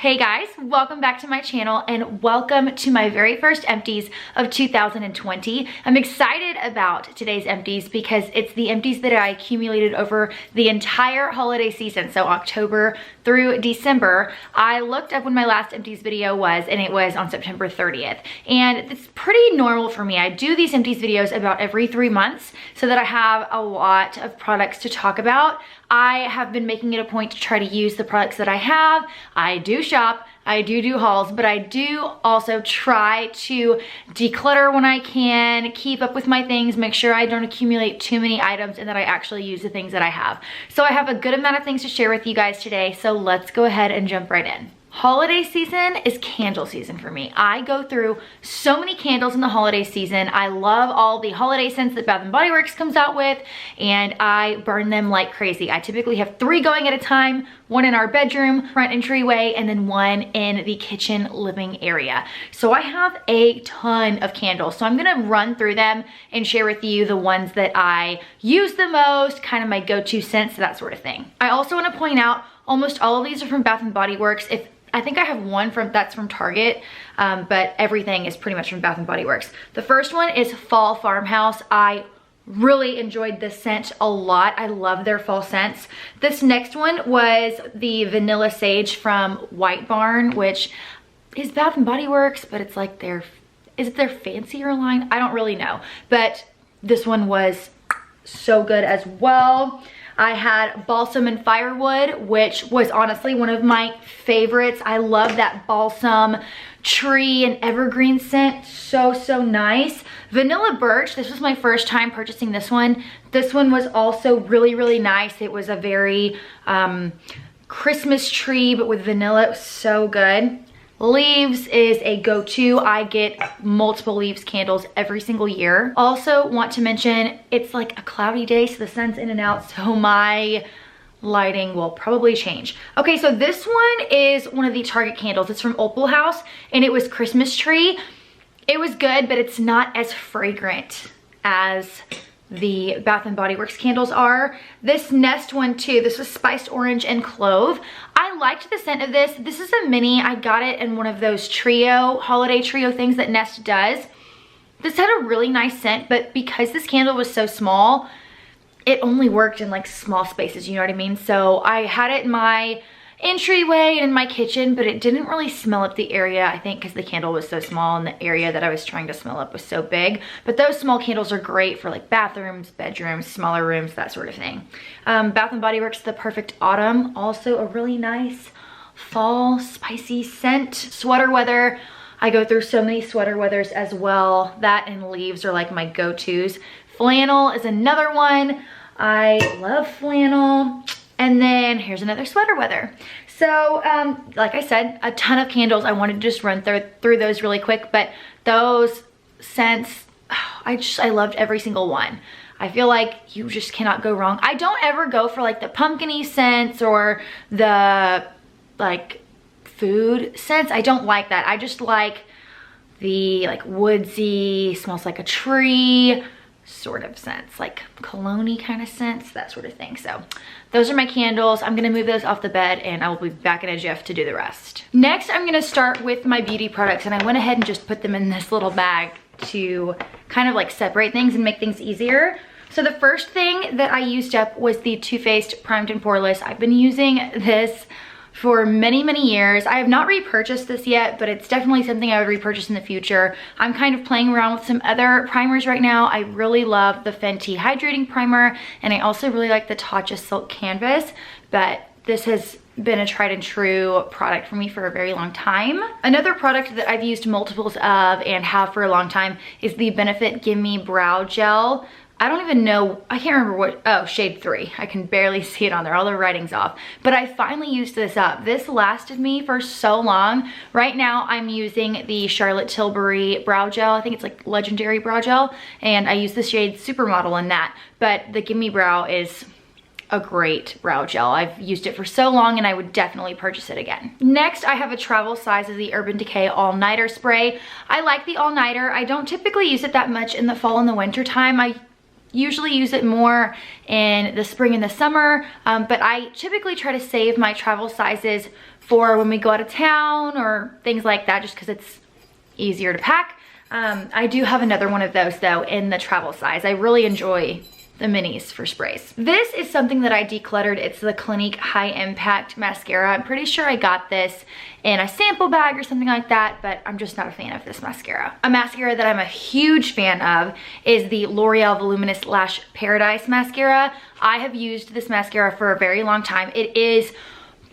Hey guys, welcome back to my channel and welcome to my very first empties of 2020. I'm excited about today's empties because it's the empties that I accumulated over the entire holiday season, so October through December. I looked up when my last empties video was and it was on September 30th. And it's pretty normal for me. I do these empties videos about every 3 months so that I have a lot of products to talk about. I have been making it a point to try to use the products that I have. I do shop, I do hauls, but I do also try to declutter when I can, keep up with my things, make sure I don't accumulate too many items and that I actually use the things that I have. So I have a good amount of things to share with you guys today, so let's go ahead and jump right in. Holiday season is candle season for me. I go through so many candles in the holiday season. I love all the holiday scents that Bath & Body Works comes out with, and I burn them like crazy. I typically have 3 going at a time, 1 in our bedroom, front entryway, and then 1 in the kitchen living area. So I have a ton of candles. So I'm gonna run through them and share with you the ones that I use the most, kind of my go-to scents, that sort of thing. I also wanna point out, almost all of these are from Bath & Body Works. I think I have one that's from Target, but everything is pretty much from Bath & Body Works. The first one is Fall Farmhouse. I really enjoyed this scent a lot. I love their fall scents. This next one was the Vanilla Sage from White Barn, which is Bath & Body Works, but it's like is it their fancier line? I don't really know, but this one was so good as well. I had Balsam and Firewood, which was honestly one of my favorites. I love that balsam tree and evergreen scent. So nice. Vanilla Birch, this was my first time purchasing this one. This one was also really nice. It was a very Christmas tree, but with vanilla. It was so good. Leaves is a go-to. I get multiple Leaves candles every single year. Also want to mention, it's like a cloudy day, so the sun's in and out, so my lighting will probably change. Okay, so this one is one of the Target candles. It's from Opal House, and it was Christmas tree. It was good, but it's not as fragrant as the Bath & Body Works candles are. This Nest one too, this was Spiced Orange and Clove. I liked the scent of this. This is a mini. I got it in one of those holiday trio things that Nest does. This had a really nice scent, but because this candle was so small, it only worked in like small spaces, you know what I mean? So I had it in my entryway and in my kitchen, but it didn't really smell up the area, I think because the candle was so small and the area that I was trying to smell up was so big. But those small candles are great for like bathrooms, bedrooms, smaller rooms, that sort of thing. Bath & Body Works The Perfect Autumn, also a really nice fall spicy scent. Sweater Weather, I go through so many Sweater Weathers as well. That and Leaves are like my go-tos. Flannel is another one. I love flannel. And then here's another Sweater Weather. So like I said, a ton of candles. I wanted to just run through those really quick, but those scents, I loved every single one. I feel like you just cannot go wrong. I don't ever go for like the pumpkin-y scents or the like food scents. I don't like that. I just like the like woodsy, smells like a tree sort of scents, like cologne-y kind of scents, that sort of thing. So those are my candles. I'm gonna move those off the bed and I will be back in a jiff to do the rest. Next, I'm gonna start with my beauty products, and I went ahead and just put them in this little bag to kind of like separate things and make things easier. So the first thing that I used up was the Too Faced Primed and Poreless. I've been using this for many years. I have not repurchased this yet, but it's definitely something I would repurchase in the future. I'm kind of playing around with some other primers right now. I really love the Fenty Hydrating Primer, and I also really like the Tatcha Silk Canvas, but this has been a tried and true product for me for a very long time. Another product that I've used multiples of and have for a long time is the Benefit Gimme Brow Gel. I don't even know, I can't remember what, oh, shade 3. I can barely see it on there, all the writing's off. But I finally used this up. This lasted me for so long. Right now I'm using the Charlotte Tilbury Brow Gel. I think it's like Legendary Brow Gel. And I use the shade Supermodel in that. But the Gimme Brow is a great brow gel. I've used it for so long and I would definitely purchase it again. Next, I have a travel size of the Urban Decay All Nighter Spray. I like the All Nighter. I don't typically use it that much in the fall and the winter time. I usually use it more in the spring and the summer, but I typically try to save my travel sizes for when we go out of town or things like that, just because it's easier to pack. I do have another one of those though in the travel size. I really enjoy the minis for sprays. This is something that I decluttered. It's the Clinique High Impact Mascara. I'm pretty sure I got this in a sample bag or something like that, but I'm just not a fan of this mascara. A mascara that I'm a huge fan of is the L'Oreal Voluminous Lash Paradise Mascara. I have used this mascara for a very long time. It is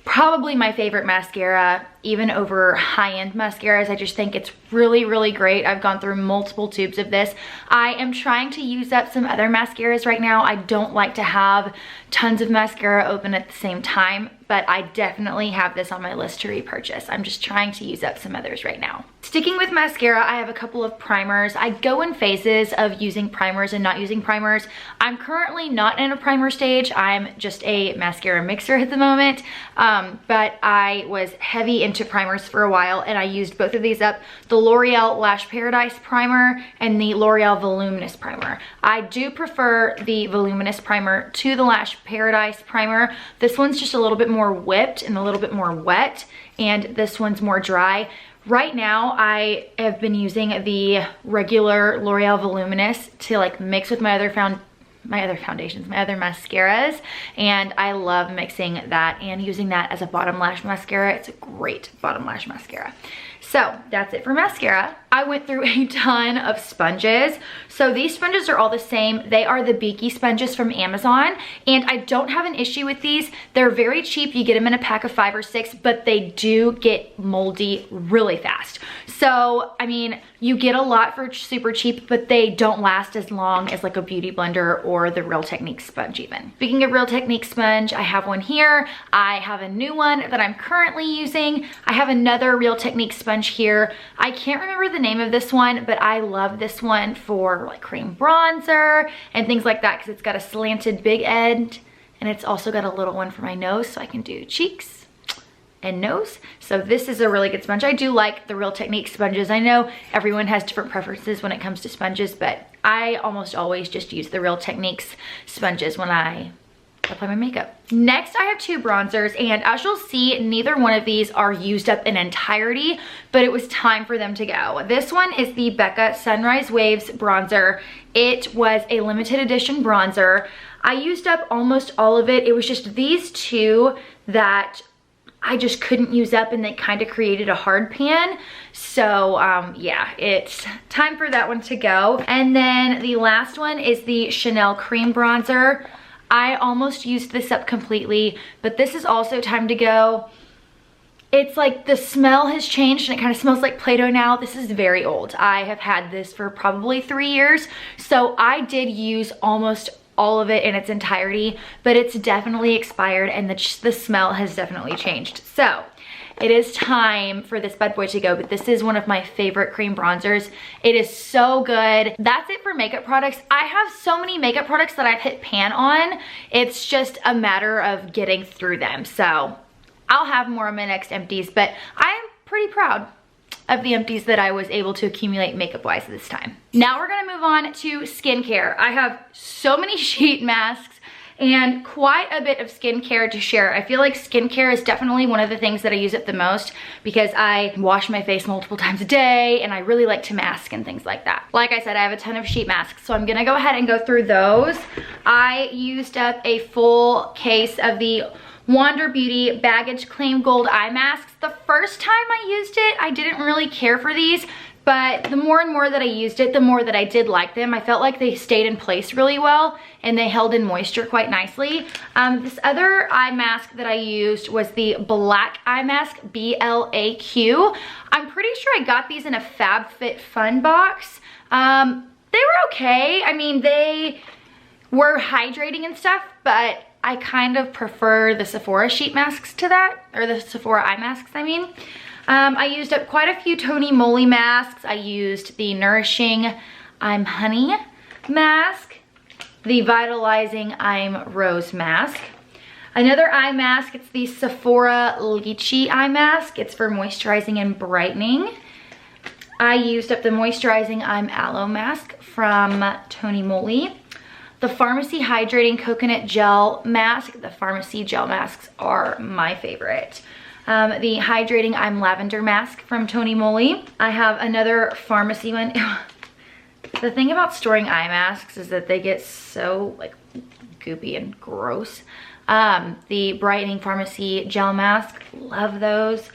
probably my favorite mascara, even over high-end mascaras. I just think it's really, really great. I've gone through multiple tubes of this. I am trying to use up some other mascaras right now. I don't like to have tons of mascara open at the same time, but I definitely have this on my list to repurchase. I'm just trying to use up some others right now. Sticking with mascara, I have a couple of primers. I go in phases of using primers and not using primers. I'm currently not in a primer stage. I'm just a mascara mixer at the moment, but I was heavy into primers for a while, and I used both of these up. The L'Oreal Lash Paradise Primer and the L'Oreal Voluminous Primer. I do prefer the Voluminous Primer to the Lash Paradise Primer. This one's just a little bit more whipped and a little bit more wet, and this one's more dry. Right now, I have been using the regular L'Oreal Voluminous to like mix with my other foundations, my other mascaras, and I love mixing that and using that as a bottom lash mascara. It's a great bottom lash mascara. So that's it for mascara. I went through a ton of sponges. So these sponges are all the same. They are the Beaky sponges from Amazon, and I don't have an issue with these. They're very cheap. You get them in a pack of 5 or 6, but they do get moldy really fast. So, I mean, you get a lot for super cheap, but they don't last as long as like a Beauty Blender or the Real Technique sponge even. Speaking of Real Technique sponge, I have one here. I have a new one that I'm currently using. I have another Real Technique sponge here. I can't remember the name of this one, but I love this one for like cream bronzer and things like that because it's got a slanted big end, and it's also got a little one for my nose so I can do cheeks and nose. So this is a really good sponge. I do like the Real Technique sponges. I know everyone has different preferences when it comes to sponges, but I almost always just use the Real Techniques sponges when I apply my makeup. Next, I have 2 bronzers, and as you'll see, neither one of these are used up in entirety, but it was time for them to go. This one is the Becca Sunrise Waves bronzer. It was a limited edition bronzer. I used up almost all of it. It was just these 2 that I just couldn't use up, and they kind of created a hard pan. So yeah, it's time for that one to go. And then the last one is the Chanel Cream Bronzer. I almost used this up completely, but this is also time to go. It's like the smell has changed and it kind of smells like Play-Doh now. This is very old. I have had this for probably 3 years. So I did use almost all of it in its entirety, but it's definitely expired and the smell has definitely changed. So it is time for this bad boy to go, but this is one of my favorite cream bronzers. It is so good. That's it for makeup products. I have so many makeup products that I've hit pan on. It's just a matter of getting through them. So I'll have more on my next empties, but I'm pretty proud of the empties that I was able to accumulate makeup wise this time. Now we're gonna move on to skincare. I have so many sheet masks and quite a bit of skincare to share. I feel like skincare is definitely one of the things that I use up the most because I wash my face multiple times a day and I really like to mask and things like that. Like I said, I have a ton of sheet masks, so I'm gonna go ahead and go through those. I used up a full case of the Wander Beauty Baggage Claim Gold Eye Masks. The first time I used it, I didn't really care for these, but the more and more that I used it, the more that I did like them. I felt like they stayed in place really well and they held in moisture quite nicely. This other eye mask that I used was the Black Eye Mask, BLAQ. I'm pretty sure I got these in a FabFitFun box. They were okay. I mean, they were hydrating and stuff, but I kind of prefer the Sephora sheet masks to that, or the Sephora eye masks, I mean. I used up quite a few Tony Moly masks. I used the Nourishing I'm Honey mask, the Vitalizing I'm Rose mask. Another eye mask, it's the Sephora Lychee eye mask. It's for moisturizing and brightening. I used up the Moisturizing I'm Aloe mask from Tony Moly. The Pharmacy Hydrating Coconut Gel Mask. The Pharmacy Gel Masks are my favorite. the Hydrating I'm Lavender Mask from Tony Moly. I have another pharmacy one. The thing about storing eye masks is that they get so like goopy and gross. The Brightening Pharmacy Gel Mask, love those.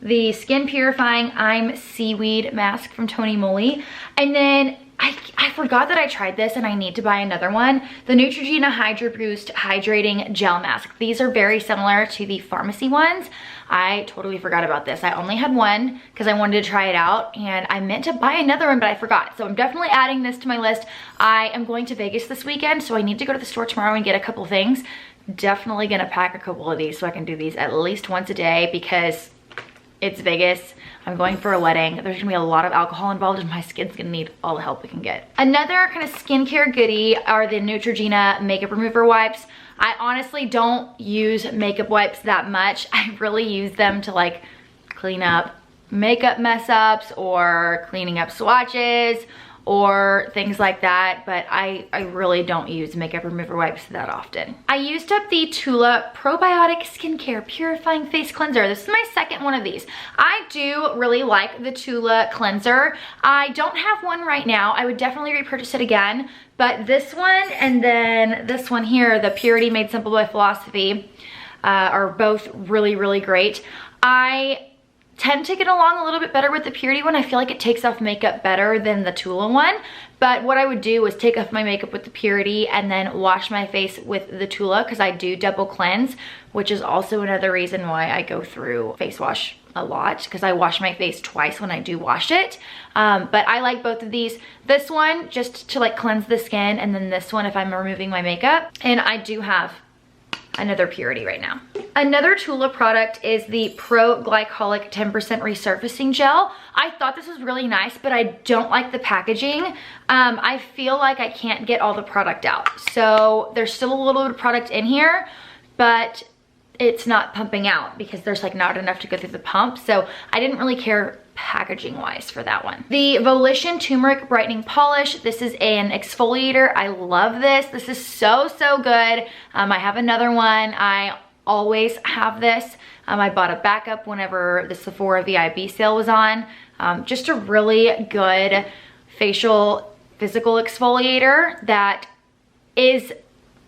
The Skin Purifying I'm Seaweed Mask from Tony Moly. And then I forgot that I tried this and I need to buy another one. The Neutrogena Hydro Boost Hydrating Gel Mask. These are very similar to the pharmacy ones. I totally forgot about this. I only had one because I wanted to try it out and I meant to buy another one, but I forgot. So I'm definitely adding this to my list. I am going to Vegas this weekend, so I need to go to the store tomorrow and get a couple things. Definitely gonna pack a couple of these so I can do these at least once a day because it's Vegas. I'm going for a wedding. There's gonna be a lot of alcohol involved and my skin's gonna need all the help it can get. Another kind of skincare goodie are the Neutrogena makeup remover wipes. I honestly don't use makeup wipes that much. I really use them to like clean up makeup mess ups or cleaning up swatches or things like that, but I really don't use makeup remover wipes that often. I used up the Tula Probiotic Skincare Purifying Face Cleanser. This is my second one of these. I do really like the Tula cleanser. I don't have one right now. I would definitely repurchase it again, but this one and then this one here, the Purity Made Simple by Philosophy, are both really, really great. I tend to get along a little bit better with the Purity one. I feel like it takes off makeup better than the Tula one. But what I would do is take off my makeup with the Purity and then wash my face with the Tula because I do double cleanse, which is also another reason why I go through face wash a lot because I wash my face twice when I do wash it. But I like both of these. This one just to like cleanse the skin, and then this one if I'm removing my makeup. And I do have another Purity right now. Another Tula product is the Pro Glycolic 10% Resurfacing Gel. I thought this was really nice, but I don't like the packaging. I feel like I can't get all the product out. So there's still a little bit of product in here, but it's not pumping out because there's like not enough to go through the pump. So I didn't really care packaging wise for that one. The Volition Turmeric Brightening Polish. This is an exfoliator. I love this. This is so good. I have another one. I always have this. I bought a backup whenever the Sephora VIB sale was on. Just a really good facial physical exfoliator that is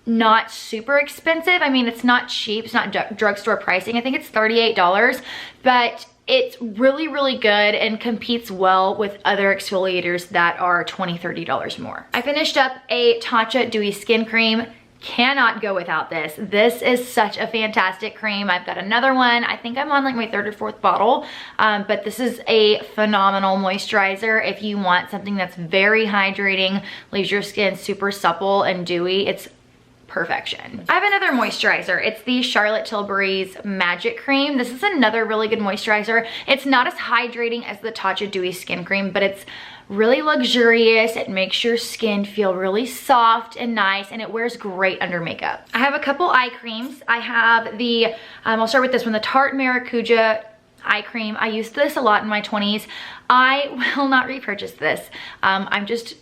not super expensive. I mean, it's not cheap. It's not drugstore pricing. I think it's $38, but it's really, really good and competes well with other exfoliators that are $20, $30 more. I finished up a Tatcha Dewy Skin Cream. Cannot go without this. This is such a fantastic cream. I've got another one. I think I'm on like my third or fourth bottle, but this is a phenomenal moisturizer. If you want something that's very hydrating, leaves your skin super supple and dewy, it's perfection. I have another moisturizer. It's the Charlotte Tilbury's Magic Cream. This is another really good moisturizer. It's not as hydrating as the Tatcha Dewy Skin Cream, but it's really luxurious. It makes your skin feel really soft and nice, and it wears great under makeup. I have a couple eye creams. I have the, I'll start with this one, the Tarte Maracuja eye cream. I used this a lot in my 20s. I will not repurchase this. I'm just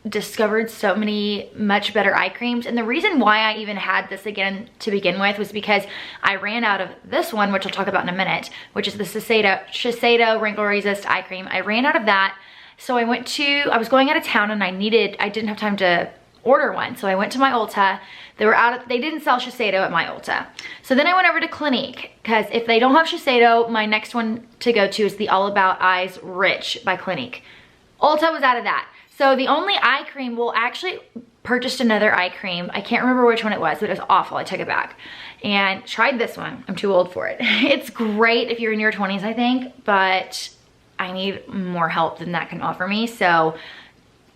discovered so many much better eye creams, and the reason why I even had this again to begin with was because I ran out of this one, which I'll talk about in a minute, which is the Shiseido Wrinkle Resist eye cream. I ran out of that, so I was going out of town and I didn't have time to order one, so I went to my Ulta. They didn't sell Shiseido at my Ulta. So then I went over to Clinique, because if they don't have Shiseido, my next one to go to is the All About Eyes Rich by Clinique. Ulta was out of that. So the only eye cream, well, actually purchased another eye cream. I can't remember which one it was, but it was awful. I took it back and tried this one. I'm too old for it. It's great if you're in your 20s, I think, but I need more help than that can offer me. So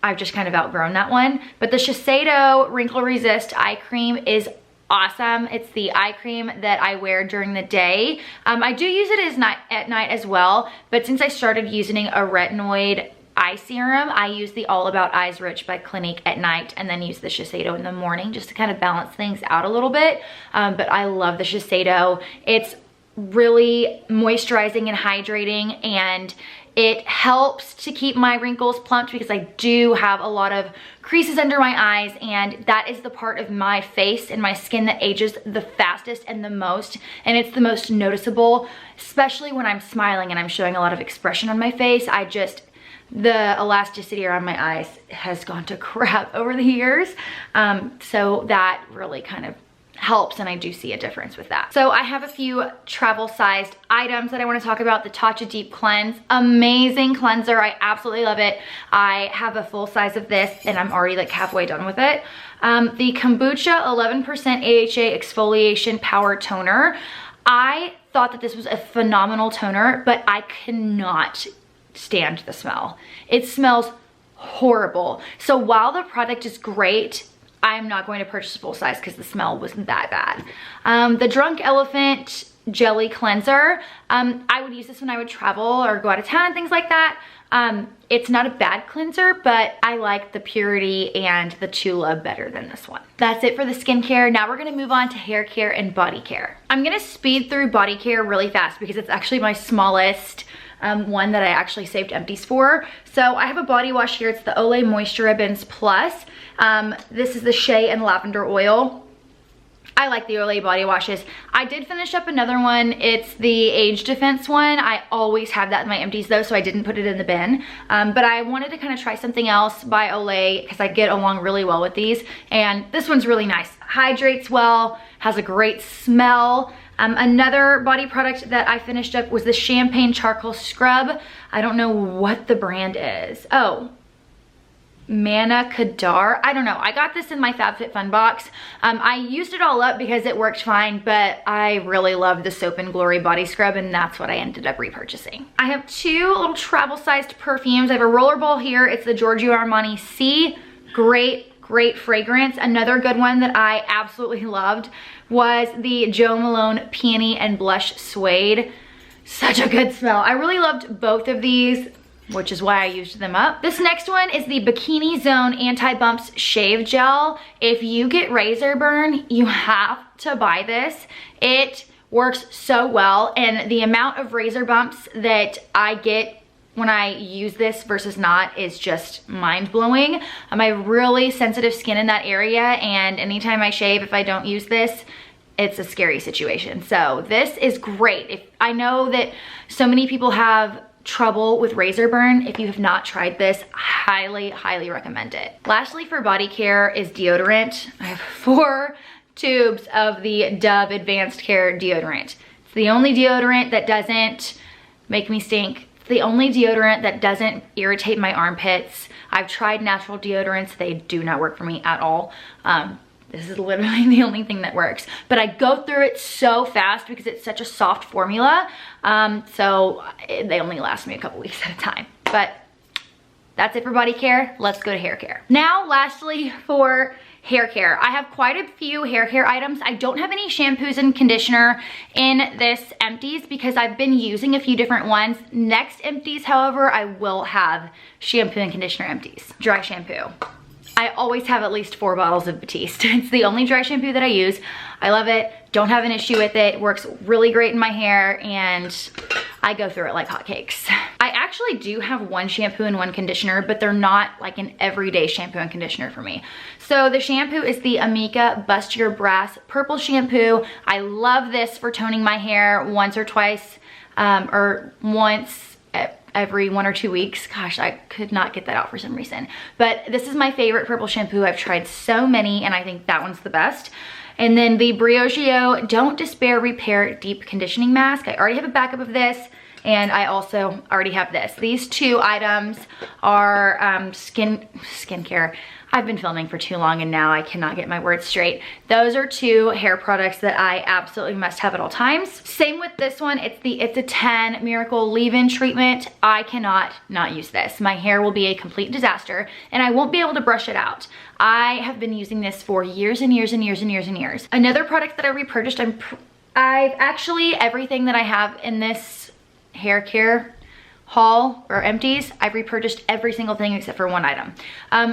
I've just kind of outgrown that one. But the Shiseido Wrinkle Resist eye cream is awesome. It's the eye cream that I wear during the day. I do use it at night as well, but since I started using a retinoid eye serum, I use the All About Eyes Rich by Clinique at night and then use the Shiseido in the morning just to kind of balance things out a little bit. But I love the Shiseido. It's really moisturizing and hydrating, and it helps to keep my wrinkles plumped because I do have a lot of creases under my eyes, and that is the part of my face and my skin that ages the fastest and the most, and it's the most noticeable, especially when I'm smiling and I'm showing a lot of expression on my face. The elasticity around my eyes has gone to crap over the years, so that really kind of helps, and I do see a difference with that. So I have a few travel sized items that I want to talk about. The Tatcha Deep Cleanse, amazing cleanser. I absolutely love it. I have a full size of this and I'm already like halfway done with it. The Kombucha 11% AHA Exfoliation Power Toner. I thought that this was a phenomenal toner, but I cannot stand the smell. It smells horrible. So while the product is great, I'm not going to purchase full size because the smell wasn't that bad. The Drunk Elephant Jelly Cleanser. I would use this when I would travel or go out of town and things like that. It's not a bad cleanser, but I like the Purity and the Tula better than this one. That's it for the skincare. Now we're gonna move on to hair care and body care. I'm gonna speed through body care really fast because it's actually my smallest one that I actually saved Empties for. So I have a body wash here. It's the Olay Moisture Ribbons Plus. This is the Shea and Lavender Oil. I like the Olay body washes. I did finish up another one. It's the Age Defense one. I always have that in my Empties though, so I didn't put it in the bin. But I wanted to kind of try something else by Olay because I get along really well with these. And this one's really nice. Hydrates well, has a great smell. Another body product that I finished up was the Champagne Charcoal Scrub. I don't know what the brand is. Oh, Mana Kadar. I don't know. I got this in my FabFitFun box. I used it all up because it worked fine, but I really love the Soap and Glory body scrub, and that's what I ended up repurchasing. I have two little travel-sized perfumes. I have a rollerball here. It's the Giorgio Armani C. Great fragrance. Another good one that I absolutely loved was the Jo Malone Peony and Blush Suede. Such a good smell. I really loved both of these, which is why I used them up. This next one is the Bikini Zone Anti-Bumps Shave Gel. If you get razor burn, you have to buy this. It works so well, and the amount of razor bumps that I get when I use this versus not is just mind-blowing. I have really sensitive skin in that area, and anytime I shave, if I don't use this, it's a scary situation. So this is great. I know that so many people have trouble with razor burn. If you have not tried this, highly recommend it. Lastly, for body care is deodorant. I have 4 tubes of the Dove Advanced Care deodorant. It's the only deodorant that doesn't make me stink. It's the only deodorant that doesn't irritate my armpits. I've tried natural deodorants. They do not work for me at all. This is literally the only thing that works. But I go through it so fast because it's such a soft formula. So they only last me a couple weeks at a time. But that's it for body care. Let's go to hair care. Now, lastly, for hair care. I have quite a few hair care items. I don't have any shampoos and conditioner in this Empties because I've been using a few different ones. Next Empties, however, I will have shampoo and conditioner Empties. Dry shampoo. I always have at least 4 bottles of Batiste. It's the only dry shampoo that I use. I love it. Don't have an issue with it. It works really great in my hair, and I go through it like hotcakes. I actually do have 1 shampoo and 1 conditioner, but they're not like an everyday shampoo and conditioner for me. So the shampoo is the Amika Bust Your Brass Purple Shampoo. I love this for toning my hair once or twice, or once every 1 or 2 weeks. Gosh, I could not get that out for some reason. But this is my favorite purple shampoo. I've tried so many, and I think that one's the best. And then the Briogeo Don't Despair Repair Deep Conditioning Mask. I already have a backup of this, and I also already have this. These 2 items are skincare. I've been filming for too long and now I cannot get my words straight. Those are 2 hair products that I absolutely must have at all times. Same with this one. It's the It's a 10 Miracle Leave-In Treatment. I cannot not use this. My hair will be a complete disaster and I won't be able to brush it out. I have been using this for years and years and years and years and years. Another product that I repurchased, I've actually, everything that I have in this hair care haul or Empties, I've repurchased every single thing except for 1 item.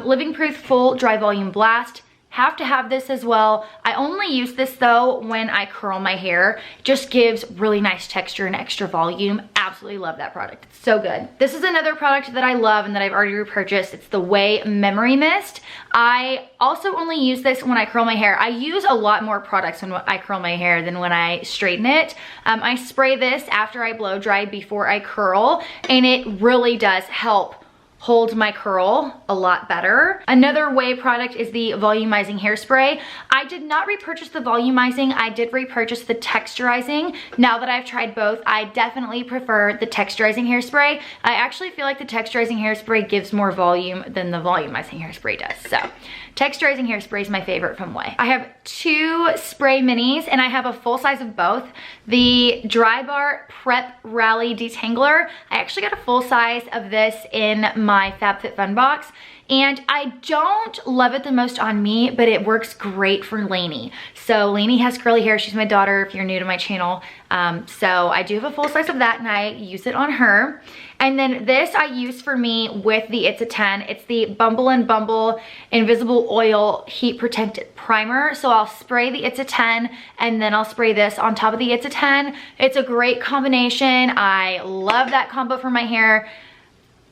Living Proof Full Dry Volume Blast. Have to have this as well. I only use this though when I curl my hair. It just gives really nice texture and extra volume. Absolutely love that product. It's so good. This is another product that I love and that I've already repurchased. It's the Way Memory Mist. I also only use this when I curl my hair. I use a lot more products when I curl my hair than when I straighten it. I spray this after I blow dry before I curl, and it really does help hold my curl a lot better. Another Way product is the volumizing hairspray. I did not repurchase the volumizing, I did repurchase the texturizing. Now that I've tried both, I definitely prefer the texturizing hairspray. I actually feel like the texturizing hairspray gives more volume than the volumizing hairspray does. So texturizing hairspray is my favorite from Way. I have 2 spray minis and I have a full size of both. The Dry Bar Prep Rally Detangler, I actually got a full size of this in my FabFitFun box, and I don't love it the most on me, but it works great for Lainey. So Lainey has curly hair. She's my daughter if you're new to my channel. So I do have a full size of that and I use it on her. And then this I use for me with the It's a 10. It's the Bumble and Bumble Invisible Oil Heat Protectant Primer. So I'll spray the It's a 10 and then I'll spray this on top of the It's a 10. It's a great combination. I love that combo for my hair.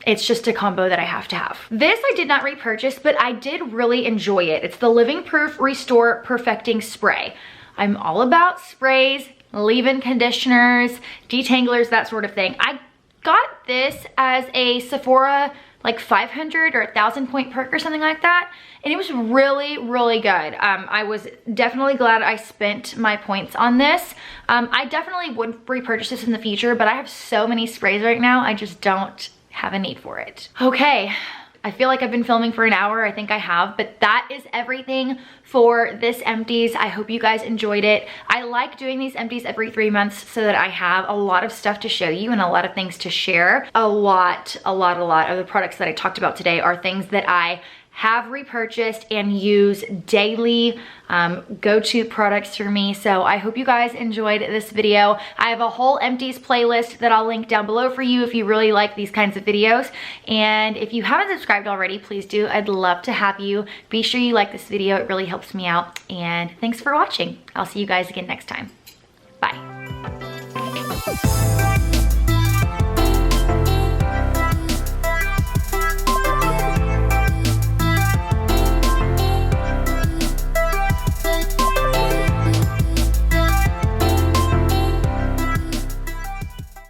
It's just a combo that I have to have. This I did not repurchase, but I did really enjoy it. It's the Living Proof Restore Perfecting Spray. I'm all about sprays, leave-in conditioners, detanglers, that sort of thing. I got this as a Sephora like 500 or 1,000 point perk or something like that. And it was really, really good. I was definitely glad I spent my points on this. I definitely would repurchase this in the future, but I have so many sprays right now, I just don't have a need for it. Okay, I feel like I've been filming for an hour. I think I have, but that is everything for this Empties. I hope you guys enjoyed it. I like doing these Empties every 3 months so that I have a lot of stuff to show you and a lot of things to share. A lot of the products that I talked about today are things that I have repurchased and use daily, go-to products for me. So I hope you guys enjoyed this video. I have a whole Empties playlist that I'll link down below for you if you really like these kinds of videos. And if you haven't subscribed already, please do. I'd love to have you. Be sure you like this video. It really helps me out. And thanks for watching. I'll see you guys again next time. Bye.